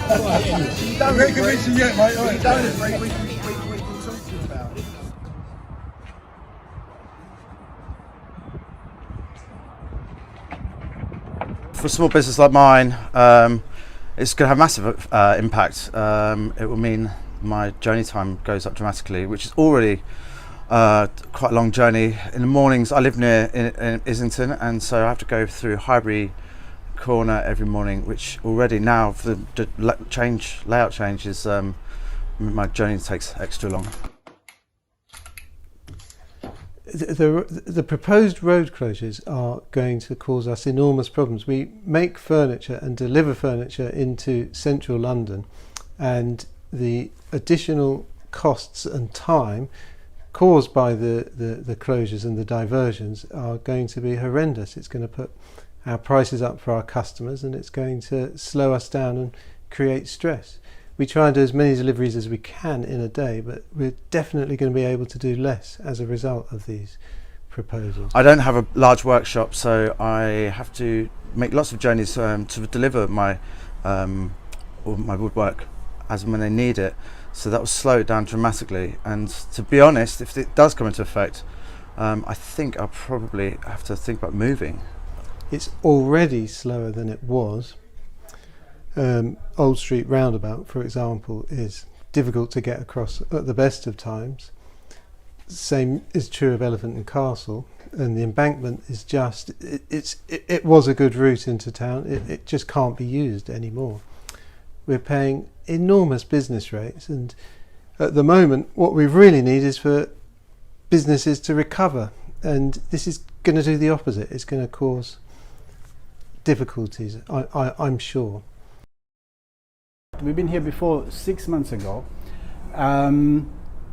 You don't get convincing yet, mate. You don't agree, we can talk to you about it. For a small business like mine, it's going to have massive impact. It will mean my journey time goes up dramatically, which is already quite a long journey. In the mornings, I live near in Islington, and so I have to go through Highbury Corner every morning, which already now for the layout change is my journey takes extra long. The proposed road closures are going to cause us enormous problems. We make furniture and deliver furniture into central London, and the additional costs and time caused by the closures and the diversions are going to be horrendous. It's going to put our prices up for our customers, and it's going to slow us down and create stress. We try and do as many deliveries as we can in a day, but we're definitely going to be able to do less as a result of these proposals. I don't have a large workshop, so I have to make lots of journeys to deliver my woodwork as and when they need it. So that will slow it down dramatically. And to be honest, if it does come into effect, I think I'll probably have to think about moving. It's already slower than it was. Old Street Roundabout, for example, is difficult to get across at the best of times. Same is true of Elephant and Castle, and the embankment is just, it was a good route into town, it just can't be used anymore. We're paying enormous business rates, and at the moment what we really need is for businesses to recover, and this is going to do the opposite. It's going to cause difficulties, I'm sure. We've been here before 6 months ago.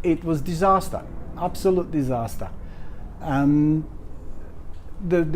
It was disaster, absolute disaster. The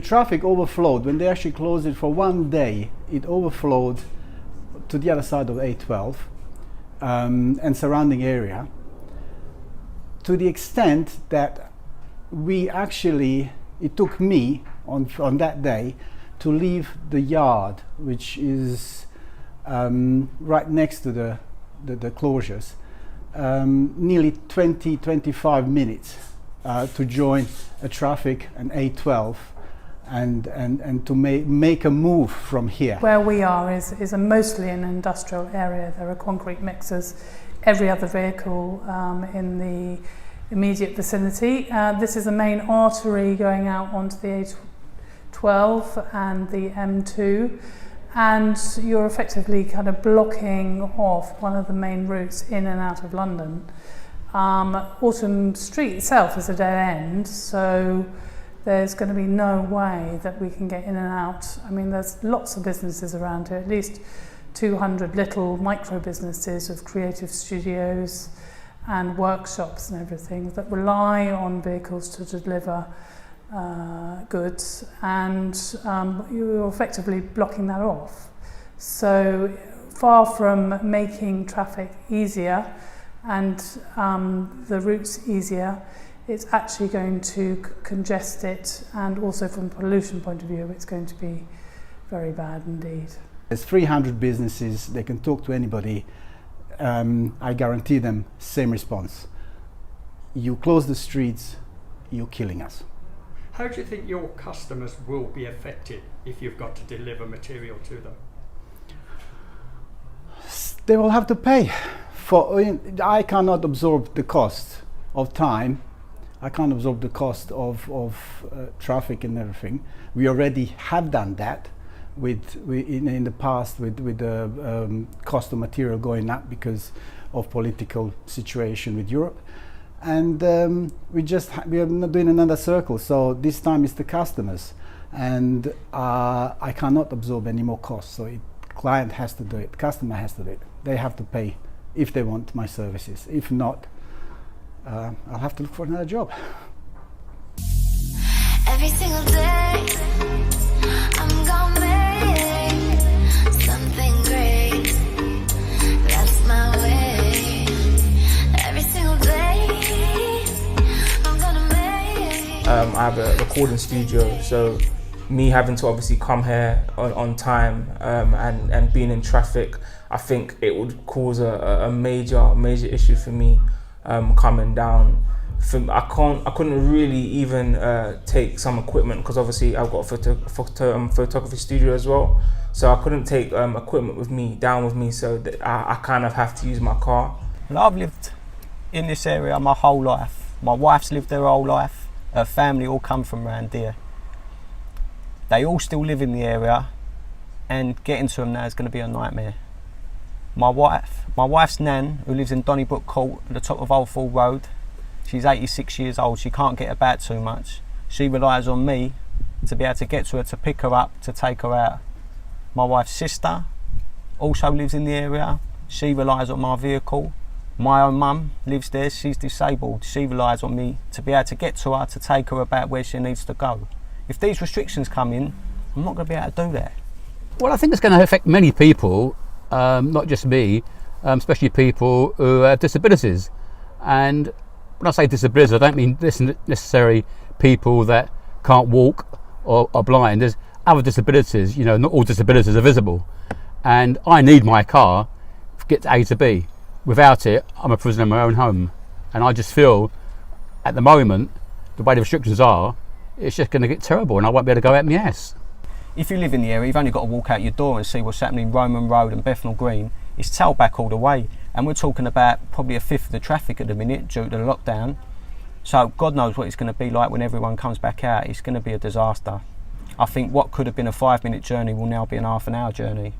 traffic overflowed. When they actually closed it for one day, it overflowed to the other side of A12 and surrounding area, to the extent that it took me on that day to leave the yard, which is right next to the closures, nearly 20-25 minutes to join a traffic and A12 and to make a move from here. Where we are is mostly an industrial area. There are concrete mixers, every other vehicle in the immediate vicinity. This is a main artery going out onto the A12 and the M2, and you're effectively kind of blocking off one of the main routes in and out of London. Autumn Street itself is a dead end, so there's going to be no way that we can get in and out. I mean, there's lots of businesses around here, at least 200 little micro businesses of creative studios and workshops and everything that rely on vehicles to deliver goods, and you're effectively blocking that off. So far from making traffic easier and the routes easier, it's actually going to congest it, and also from a pollution point of view, it's going to be very bad indeed. There's 300 businesses, they can talk to anybody. I guarantee them same response. You close the streets, you're killing us. How do you think your customers will be affected if you've got to deliver material to them? They will have to pay. I cannot absorb the cost of time. I can't absorb the cost of traffic and everything. We already have done that in the past with the cost of material going up because of political situation with Europe. And we are not doing another circle, so this time it's the customers, and I cannot absorb any more costs. So client has to do it, customer has to do it. They have to pay if they want my services. If not, I'll have to look for another job. Every single day, I'm gonna make something great. That's my way. Every single day, I'm gonna make. I have a recording studio, so me having to obviously come here on time and being in traffic, I think it would cause a major issue for me coming down. I couldn't really even take some equipment, because obviously I've got a photography studio as well, so I couldn't take equipment down with me, so that I kind of have to use my car. Well, I've lived in this area my whole life. My wife's lived there her whole life. Her family all come from around here. They all still live in the area, and getting to them now is going to be a nightmare. My wife's nan, who lives in Donnybrook Court at the top of Old Ford Road, she's 86 years old, she can't get about too much. She relies on me to be able to get to her, to pick her up, to take her out. My wife's sister also lives in the area, she relies on my vehicle. My own mum lives there, she's disabled, she relies on me to be able to get to her, to take her about where she needs to go. If these restrictions come in, I'm not going to be able to do that. Well, I think it's going to affect many people, not just me, especially people who have disabilities. And when I say disabilities, I don't mean necessarily people that can't walk or are blind. There's other disabilities, not all disabilities are visible. And I need my car to get to A to B. Without it, I'm a prisoner in my own home. And I just feel, at the moment, the way the restrictions are, it's just going to get terrible and I won't be able to go out my ass. If you live in the area, you've only got to walk out your door and see what's happening in Roman Road and Bethnal Green. It's tailback all the way. And we're talking about probably a fifth of the traffic at the minute due to the lockdown. So God knows what it's going to be like when everyone comes back out. It's going to be a disaster. I think what could have been a 5-minute journey will now be an half-an-hour journey.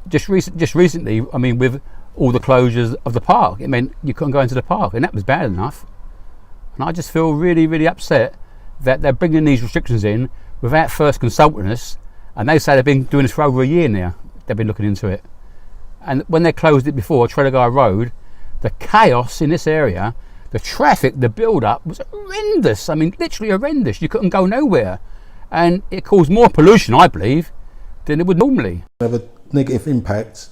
Just recently, I mean, with all the closures of the park, it meant you couldn't go into the park, and that was bad enough. And I just feel really, really upset that they're bringing these restrictions in without first consulting us, and they say they've been doing this for over a year now. They've been looking into it. And when they closed it before, Trellegar Road, the chaos in this area, the traffic, the build-up was horrendous. I mean, literally horrendous. You couldn't go nowhere. And it caused more pollution, I believe, than it would normally. Have a negative impact,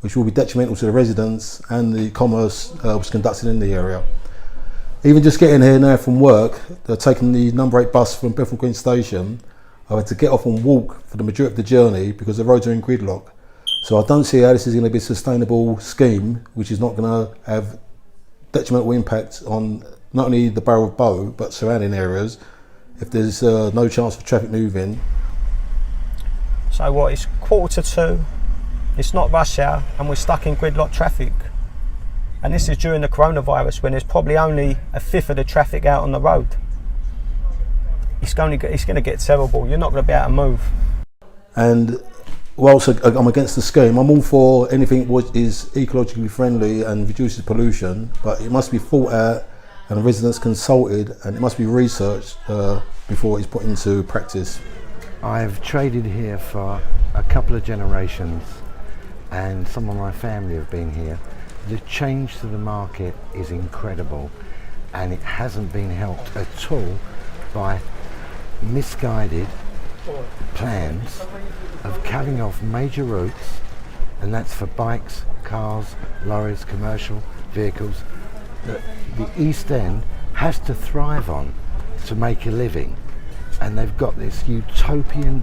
which will be detrimental to the residents and the commerce which is conducted in the area. Even just getting here now from work, they're taking the number 8 bus from Bethnal Green Station. I had to get off and walk for the majority of the journey because the roads are in gridlock. So I don't see how this is going to be a sustainable scheme, which is not going to have detrimental impact on not only the Borough of Bow, but surrounding areas, if there's no chance of traffic moving. So what, it's 1:45, it's not rush hour, and we're stuck in gridlock traffic. And this is during the coronavirus, when there's probably only a fifth of the traffic out on the road. It's going to get terrible. You're not going to be able to move. And whilst I'm against the scheme, I'm all for anything which is ecologically friendly and reduces pollution, but it must be thought out and the residents consulted, and it must be researched before it's put into practice. I've traded here for a couple of generations, and some of my family have been here. The change to the market is incredible, and it hasn't been helped at all by misguided plans of cutting off major routes, and that's for bikes, cars, lorries, commercial vehicles, that the East End has to thrive on to make a living. And they've got this utopian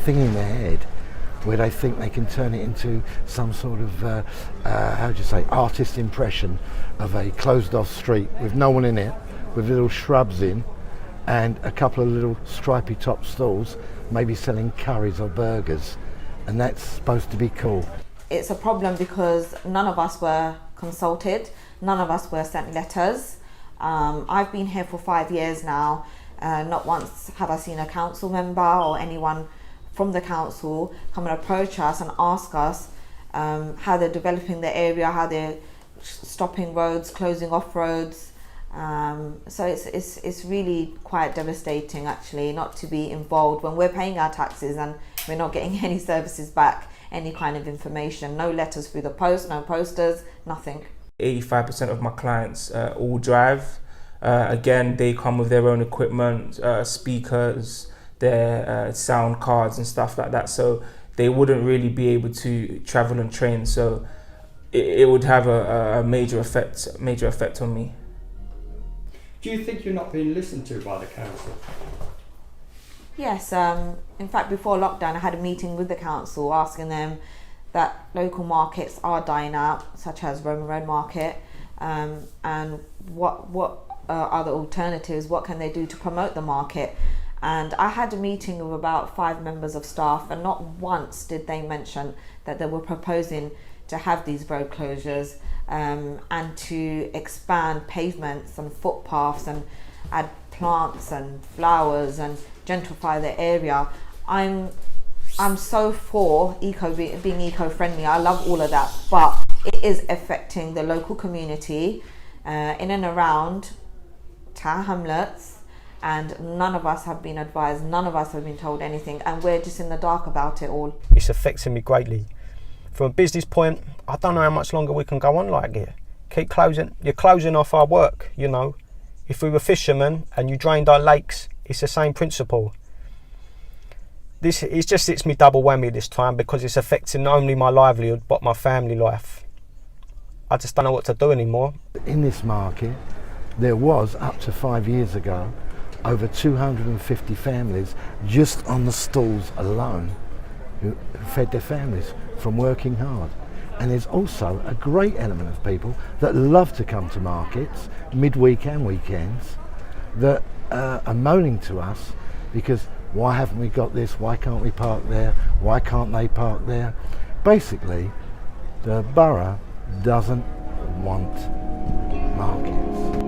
thing in their head where they think they can turn it into some sort of, artist impression of a closed off street with no one in it, with little shrubs in, and a couple of little stripy top stalls, maybe selling curries or burgers, and that's supposed to be cool. It's a problem because none of us were consulted, none of us were sent letters. I've been here for 5 years now. Not once have I seen a council member or anyone from the council come and approach us and ask us how they're developing the area, how they're stopping roads, closing off roads. So it's really quite devastating, actually, not to be involved when we're paying our taxes and we're not getting any services back, any kind of information, no letters through the post, no posters, nothing. 85% of my clients all drive. Again, they come with their own equipment, speakers, their sound cards and stuff like that, so they wouldn't really be able to travel on trains, so it would have a major effect on me. Do you think you're not being listened to by the council? Yes, in fact before lockdown I had a meeting with the council asking them that local markets are dying out, such as Roman Road Market, and what are the alternatives, what can they do to promote the market. And I had a meeting with about 5 members of staff, and not once did they mention that they were proposing to have these road closures and to expand pavements and footpaths and add plants and flowers and gentrify the area. I'm so for being eco-friendly. I love all of that, but it is affecting the local community in and around Tower Hamlets, and none of us have been advised, none of us have been told anything, and we're just in the dark about it all. It's affecting me greatly. From a business point, I don't know how much longer we can go on like it. Keep closing, you're closing off our work, you know. If we were fishermen and you drained our lakes, it's the same principle. It just hits me double whammy this time, because it's affecting not only my livelihood but my family life. I just don't know what to do anymore. In this market, there was, up to 5 years ago, over 250 families just on the stalls alone who fed their families from working hard. And there's also a great element of people that love to come to markets midweek and weekends that are moaning to us because why haven't we got this, why can't we park there, why can't they park there? Basically, the borough doesn't want markets.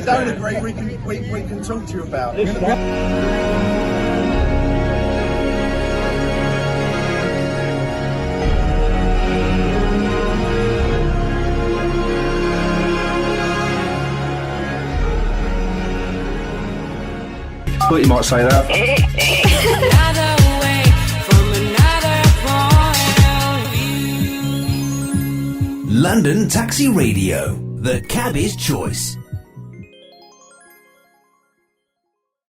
Don't agree, we can talk to you about it. Thought you might say that. London Taxi Radio, the cabby's choice.